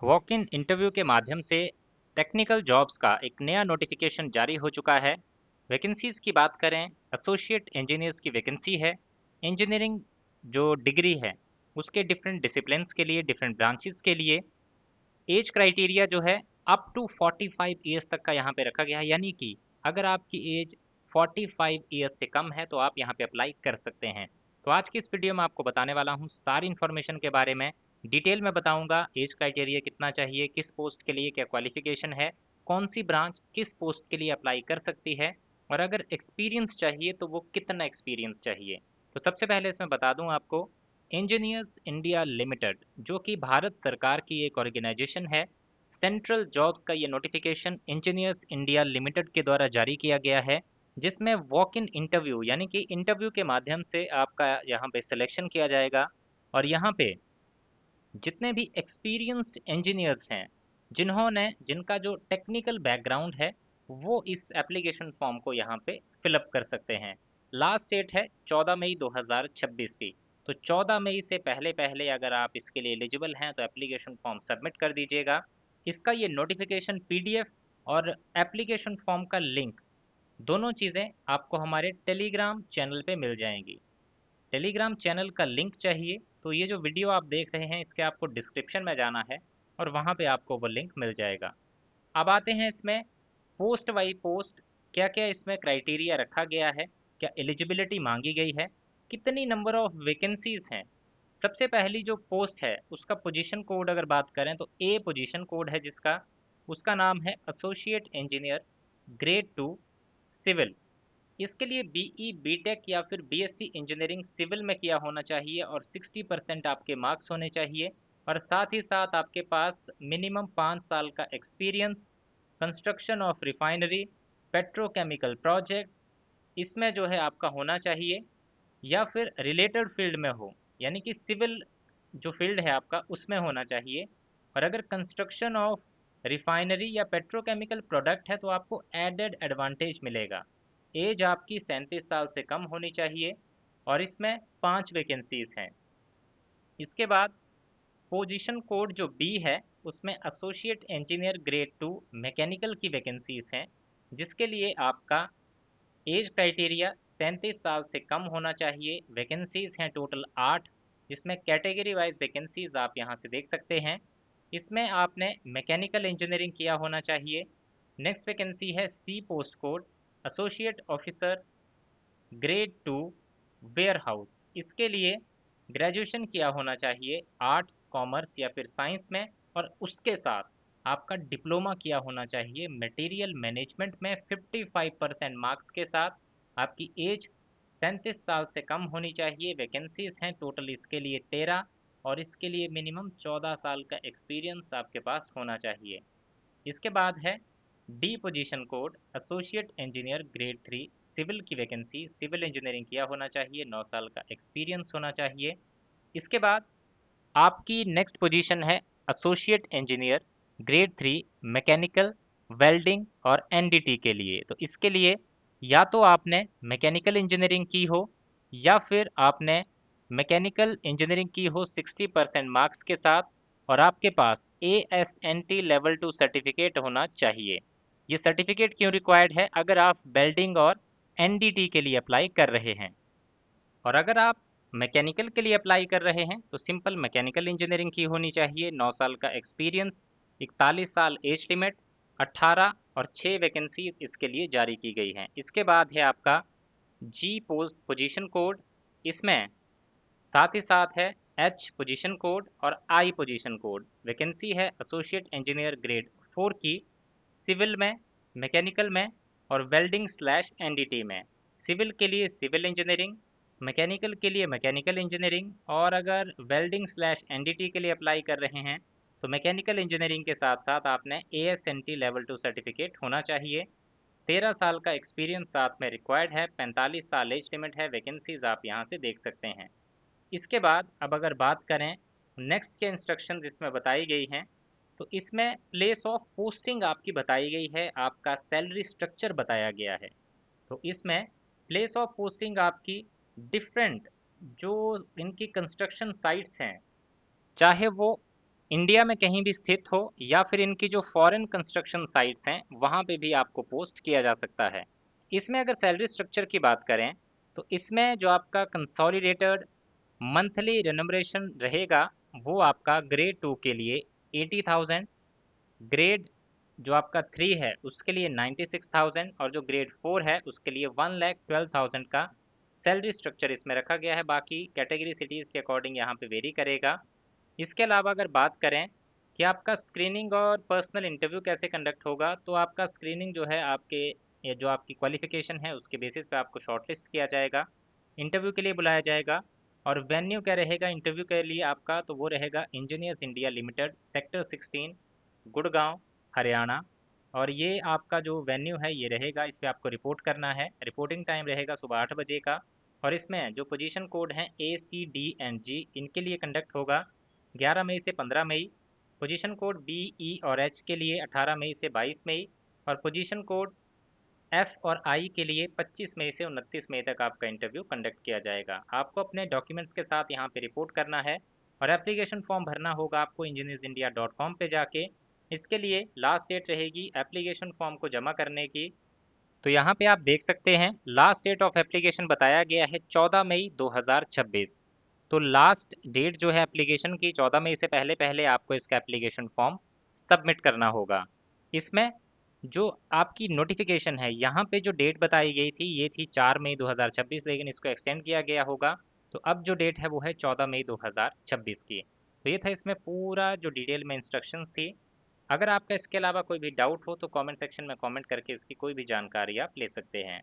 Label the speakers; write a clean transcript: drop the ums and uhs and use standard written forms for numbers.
Speaker 1: Walk in interview के माध्यम से टेक्निकल जॉब्स का एक नया नोटिफिकेशन जारी हो चुका है। वैकेंसीज की बात करें, एसोसिएट इंजीनियर्स की वैकेंसी है। इंजीनियरिंग जो डिग्री है उसके डिफरेंट डिसिप्लिन्स के लिए, डिफरेंट ब्रांचेस के लिए एज क्राइटेरिया जो है अप टू 45 ईयर्स तक का यहाँ पे रखा गया है। यानी कि अगर आपकी एज 45 ईयर्स से कम है तो आप यहाँ पे अप्लाई कर सकते हैं। तो आज की इस वीडियो में आपको बताने वाला हूँ सारी इन्फॉर्मेशन के बारे में। डिटेल में बताऊंगा एज क्राइटेरिया कितना चाहिए, किस पोस्ट के लिए क्या क्वालिफिकेशन है, कौन सी ब्रांच किस पोस्ट के लिए अप्लाई कर सकती है, और अगर एक्सपीरियंस चाहिए तो वो कितना एक्सपीरियंस चाहिए। तो सबसे पहले इसमें बता दूं आपको, इंजीनियर्स इंडिया लिमिटेड जो कि भारत सरकार की एक ऑर्गेनाइजेशन है, सेंट्रल जॉब्स का ये नोटिफिकेशन इंजीनियर्स इंडिया लिमिटेड के द्वारा जारी किया गया है, जिसमें वॉक इन इंटरव्यू यानी कि इंटरव्यू के माध्यम से आपका यहाँ पे सिलेक्शन किया जाएगा। और यहाँ पे जितने भी एक्सपीरियंस्ड इंजीनियर्स हैं, जिनका जो टेक्निकल बैकग्राउंड है, वो इस एप्लीकेशन फॉर्म को यहाँ पे फिलअप कर सकते हैं। लास्ट डेट है 14 मई 2026 की। तो 14 मई से पहले पहले अगर आप इसके लिए एलिजिबल हैं तो एप्लीकेशन फॉर्म सबमिट कर दीजिएगा। इसका ये नोटिफिकेशन पीडीएफ और एप्लीकेशन फॉर्म का लिंक, दोनों चीज़ें आपको हमारे टेलीग्राम चैनल पे मिल जाएंगी। टेलीग्राम चैनल का लिंक चाहिए तो ये जो वीडियो आप देख रहे हैं इसके आपको डिस्क्रिप्शन में जाना है और वहाँ पे आपको वो लिंक मिल जाएगा। अब आते हैं इसमें पोस्ट बाई पोस्ट क्या क्या इसमें क्राइटेरिया रखा गया है, क्या एलिजिबिलिटी मांगी गई है, कितनी नंबर ऑफ वैकेंसीज हैं। सबसे पहली जो पोस्ट है उसका पोजीशन कोड अगर बात करें तो ए पोजीशन कोड है, जिसका उसका नाम है एसोसिएट इंजीनियर ग्रेड 2 सिविल। इसके लिए बीई बीटेक या फिर बीएससी इंजीनियरिंग सिविल में किया होना चाहिए और 60% आपके मार्क्स होने चाहिए। और साथ ही साथ आपके पास मिनिमम 5 साल का experience construction of refinery, petrochemical project, इसमें जो है आपका होना चाहिए, या फिर रिलेटेड फील्ड में हो, यानी कि सिविल जो फील्ड है आपका उसमें होना चाहिए। और अगर कंस्ट्रक्शन ऑफ रिफाइनरी या पेट्रोकेमिकल प्रोडक्ट है तो आपको एडेड एडवांटेज मिलेगा। एज आपकी 37 साल से कम होनी चाहिए और इसमें 5 वैकेंसीज हैं। इसके बाद पोजीशन कोड जो बी है उसमें एसोसिएट इंजीनियर ग्रेड 2 मैकेनिकल की वैकेंसीज हैं, जिसके लिए आपका एज क्राइटेरिया 37 साल से कम होना चाहिए। वैकेंसीज हैं टोटल 8, जिसमें कैटेगरी वाइज वैकेंसीज आप यहाँ से देख सकते हैं। इसमें आपने मैकेनिकल इंजीनियरिंग किया होना चाहिए। नेक्स्ट वैकेंसी है see post code associate officer grade 2 warehouse. इसके लिए ग्रेजुएशन किया होना चाहिए आर्ट्स, कॉमर्स या फिर साइंस में, और उसके साथ आपका डिप्लोमा किया होना चाहिए मटेरियल मैनेजमेंट में 55% मार्क्स के साथ। आपकी एज 37 साल से कम होनी चाहिए। वैकेंसीज हैं टोटल इसके लिए 13, और इसके लिए मिनिमम 14 साल का एक्सपीरियंस आपके पास होना चाहिए। इसके बाद है the position code associate engineer grade 3 civil की वैकेंसी, सिविल इंजीनियरिंग किया होना चाहिए, 9 साल का एक्सपीरियंस होना चाहिए। इसके बाद आपकी नेक्स्ट पोजीशन है associate engineer grade 3 mechanical, welding और एनडीटी के लिए। तो इसके लिए या तो आपने मैकेनिकल इंजीनियरिंग की हो या फिर आपने मैकेनिकल इंजीनियरिंग की हो 60% मार्क्स के साथ, और आपके पास ASNT लेवल 2 सर्टिफिकेट होना चाहिए। ये सर्टिफिकेट क्यों रिक्वायर्ड है? अगर आप वेल्डिंग और एनडीटी के लिए अप्लाई कर रहे हैं। और अगर आप मैकेनिकल के लिए अप्लाई कर रहे हैं तो सिंपल मैकेनिकल इंजीनियरिंग की होनी चाहिए, 9 साल का एक्सपीरियंस, 41 साल एज लिमिट, 18 और 6 वैकेंसीज इसके लिए जारी की गई हैं। इसके बाद है आपका जी पोस्ट पोजीशन कोड, इसमें साथ ही साथ है एच पोजीशन कोड और आई पोजीशन कोड। वैकेंसी है एसोसिएट इंजीनियर ग्रेड 4 की सिविल में, मैकेनिकल में और वेल्डिंग स्लैश एनडीटी में। सिविल के लिए सिविल इंजीनियरिंग, मैकेनिकल के लिए मैकेनिकल इंजीनियरिंग, और अगर वेल्डिंग स्लैश एनडीटी के लिए अप्लाई कर रहे हैं तो मैकेनिकल इंजीनियरिंग के साथ साथ आपने ASNT लेवल 2 सर्टिफिकेट होना चाहिए। 13 साल का एक्सपीरियंस साथ में रिक्वायर्ड है, 45 साल एज लिमिट है। वैकेंसीज आप यहाँ से देख सकते हैं। इसके बाद अब अगर बात करें नेक्स्ट के इंस्ट्रक्शन जिसमें बताई गई हैं, तो इसमें प्लेस ऑफ पोस्टिंग आपकी बताई गई है, आपका सैलरी स्ट्रक्चर बताया गया है। तो इसमें प्लेस ऑफ पोस्टिंग आपकी डिफरेंट जो इनकी कंस्ट्रक्शन साइट्स हैं, चाहे वो इंडिया में कहीं भी स्थित हो या फिर इनकी जो फॉरेन कंस्ट्रक्शन साइट्स हैं वहाँ पे भी आपको पोस्ट किया जा सकता है। इसमें अगर सैलरी स्ट्रक्चर की बात करें तो इसमें जो आपका कंसोलिडेटेड मंथली रेन्यूमरेशन रहेगा वो आपका ग्रेड 2 के लिए 80,000, ग्रेड जो आपका 3 है उसके लिए 96,000 और जो ग्रेड 4 है उसके लिए 1,12,000 का सैलरी स्ट्रक्चर इसमें रखा गया है। बाकी कैटेगरी सिटीज़ के अकॉर्डिंग यहाँ पे वेरी करेगा। इसके अलावा अगर बात करें कि आपका स्क्रीनिंग और पर्सनल इंटरव्यू कैसे कंडक्ट होगा, तो आपका स्क्रीनिंग जो है आपके ये जो आपकी क्वालिफिकेशन है उसके बेसिस पे आपको शॉर्टलिस्ट किया जाएगा, इंटरव्यू के लिए बुलाया जाएगा। और वेन्यू क्या रहेगा इंटरव्यू के लिए आपका, तो वो रहेगा engineers India limited, sector 16, Gurgaon, Haryana. और ये आपका जो वेन्यू है ये रहेगा, इस पे आपको रिपोर्ट करना है। रिपोर्टिंग टाइम रहेगा सुबह 8 बजे का। और इसमें जो पोजीशन कोड हैं ACD एंड G इनके लिए कंडक्ट होगा 11 मई से 15 मई, पोजीशन कोड BE और H के लिए 18 मई से 22 मई, और पोजीशन कोड F और I के लिए 25 मई से 29 मई तक आपका इंटरव्यू कंडक्ट किया जाएगा। आपको अपने डॉक्यूमेंट्स के साथ यहाँ पे रिपोर्ट करना है और एप्लीकेशन फॉर्म भरना होगा आपको engineersindia.com पे जाके। इसके लिए लास्ट डेट रहेगी एप्लीकेशन फॉर्म को जमा करने की। तो यहाँ पे आप देख सकते हैं लास्ट डेट ऑफ एप्लीकेशन बताया गया है 14 मई 2026। तो लास्ट डेट जो है एप्लीकेशन की 14 मई से पहले पहले आपको इसका एप्लीकेशन फॉर्म सबमिट करना होगा। इसमें जो आपकी नोटिफिकेशन है यहाँ पे जो डेट बताई गई थी ये थी 4 मई 2026, लेकिन इसको एक्सटेंड किया गया होगा। तो अब जो डेट है वो है 14 मई 2026 की। तो ये था इसमें पूरा जो डिटेल में इंस्ट्रक्शंस थी। अगर आपका इसके अलावा कोई भी डाउट हो तो कमेंट सेक्शन में कमेंट करके इसकी कोई भी जानकारी आप ले सकते हैं।